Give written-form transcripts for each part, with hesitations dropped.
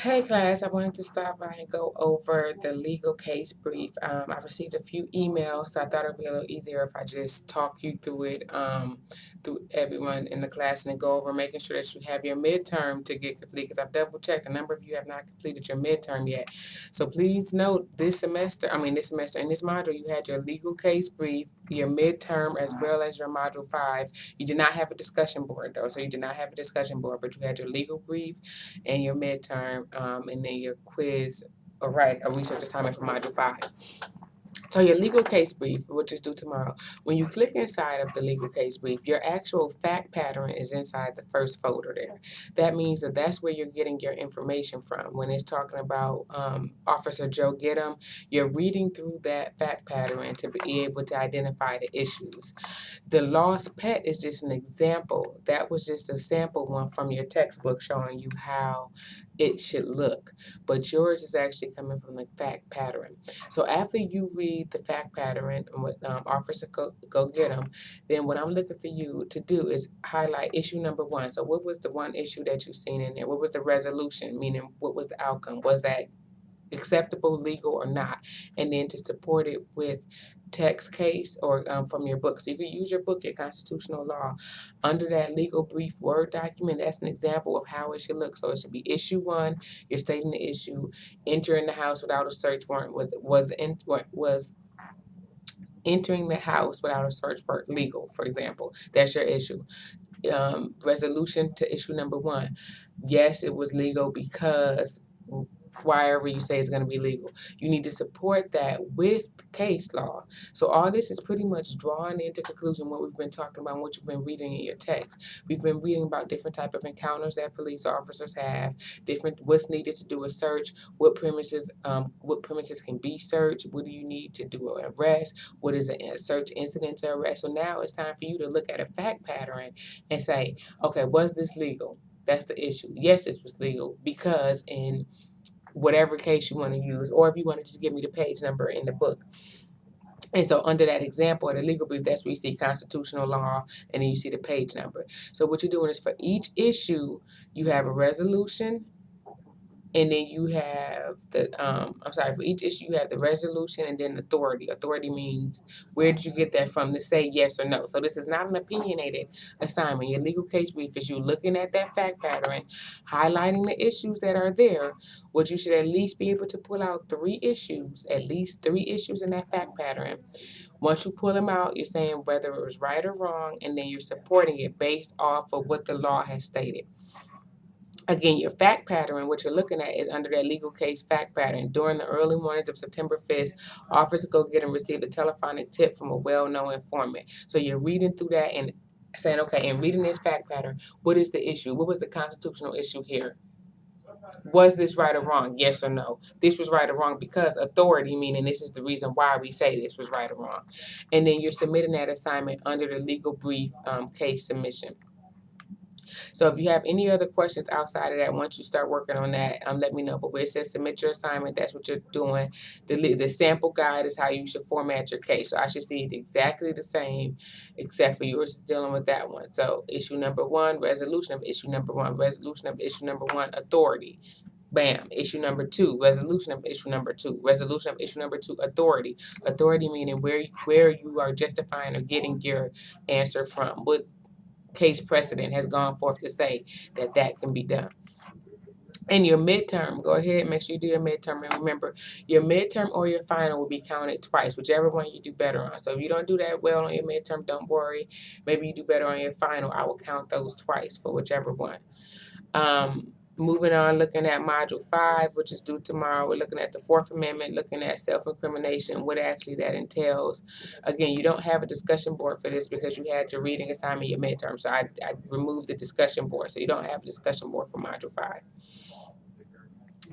Hey class, I wanted to stop by and go over the legal case brief. I received a few emails, so I thought it'd be a little easier if I just talk you through it, through everyone in the class and then go over making sure that you have your midterm to get complete, because I've double checked. A number of you have not completed your midterm yet. So please note this semester, in this module, you had your legal case brief, your midterm, as well as your module 5. You did not have a discussion board though, so you did not have a discussion board, but you had your legal brief and your midterm, and then your quiz, or right, a research assignment for module 5. So your legal case brief, which is due tomorrow, when you click inside of the legal case brief, your actual fact pattern is inside the first folder there. That means that that's where you're getting your information from. When it's talking about Officer Joe Giddem, you're reading through that fact pattern to be able to identify the issues. The lost pet is just an example. That was just a sample one from your textbook showing you how it should look. But yours is actually coming from the fact pattern. So after you read the fact pattern and what Officer go get them, then what I'm looking for you to do is highlight issue number 1. So what was the one issue that you've seen in there? What was the resolution? Meaning, what was the outcome? Was that acceptable, legal, or not? And then to support it with text case or from your book. So you can use your book, your constitutional law. Under that legal brief Word document, that's an example of how it should look. So it should be issue 1, you're stating the issue, entering the house without a search warrant, was entering the house without a search warrant legal, for example. That's your issue. Resolution to issue number 1. Yes, it was legal because wherever you say it's going to be legal. You need to support that with case law. So all this is pretty much drawing into conclusion what we've been talking about, what you've been reading in your text. We've been reading about different type of encounters that police officers have, different what's needed to do a search, what premises can be searched, what do you need to do an arrest, what is a search incident to arrest. So now it's time for you to look at a fact pattern and say, okay, was this legal? That's the issue. Yes, this was legal because in whatever case you want to use, or if you want to just give me the page number in the book. And so under that example of the legal brief, that's where you see constitutional law, and then you see the page number. So what you're doing is for each issue, you have a resolution, and then you have for each issue, you have the resolution and then authority. Authority means where did you get that from to say yes or no. So this is not an opinionated assignment. Your legal case brief is you looking at that fact pattern, highlighting the issues that are there, what you should at least be able to pull out at least three issues in that fact pattern. Once you pull them out, you're saying whether it was right or wrong, and then you're supporting it based off of what the law has stated. Again, your fact pattern, what you're looking at is under that legal case fact pattern. During the early mornings of September 5th, Officer Go Get 'em received a telephonic tip from a well-known informant. So you're reading through that and saying, okay, and reading this fact pattern, what is the issue? What was the constitutional issue here? Was this right or wrong? Yes or no? This was right or wrong because authority, meaning this is the reason why we say this was right or wrong. And then you're submitting that assignment under the legal brief case submission. So if you have any other questions outside of that, once you start working on that, let me know. But where it says submit your assignment, that's what you're doing. The sample guide is how you should format your case. So I should see it exactly the same, except for yours is dealing with that one. So issue number 1, resolution of issue number 1, resolution of issue number 1, authority. Bam. Issue number 2, resolution of issue number 2, resolution of issue number 2, authority. Authority meaning where you are justifying or getting your answer from. What case precedent has gone forth to say that that can be done. And your midterm, go ahead, make sure you do your midterm. And remember, your midterm or your final will be counted twice, whichever one you do better on. So if you don't do that well on your midterm, don't worry. Maybe you do better on your final. I will count those twice for whichever one. Moving on, looking at Module 5, which is due tomorrow. We're looking at the 4th Amendment, looking at self-incrimination, what actually that entails. Again, you don't have a discussion board for this because you had your reading assignment, your midterm. So I removed the discussion board. So you don't have a discussion board for Module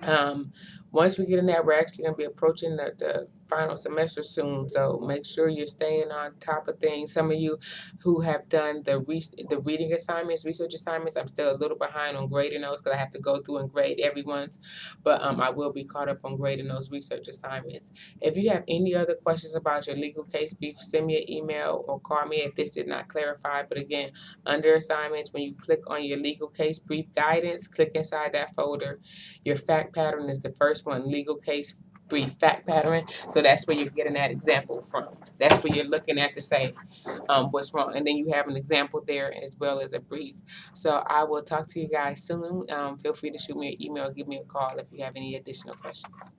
5. Once we get in that, we're actually going to be approaching the final semester soon, so make sure you're staying on top of things. Some of you who have done the reading assignments, research assignments, I'm still a little behind on grading those because I have to go through and grade everyone's, but I will be caught up on grading those research assignments. If you have any other questions about your legal case brief, send me an email or call me if this did not clarify. But again, under assignments, when you click on your legal case brief guidance, click inside that folder. Your fact pattern is the first one, legal case brief fact pattern. So that's where you're getting that example from. That's where you're looking at to say what's wrong. And then you have an example there as well as a brief. So I will talk to you guys soon. Feel free to shoot me an email, give me a call if you have any additional questions.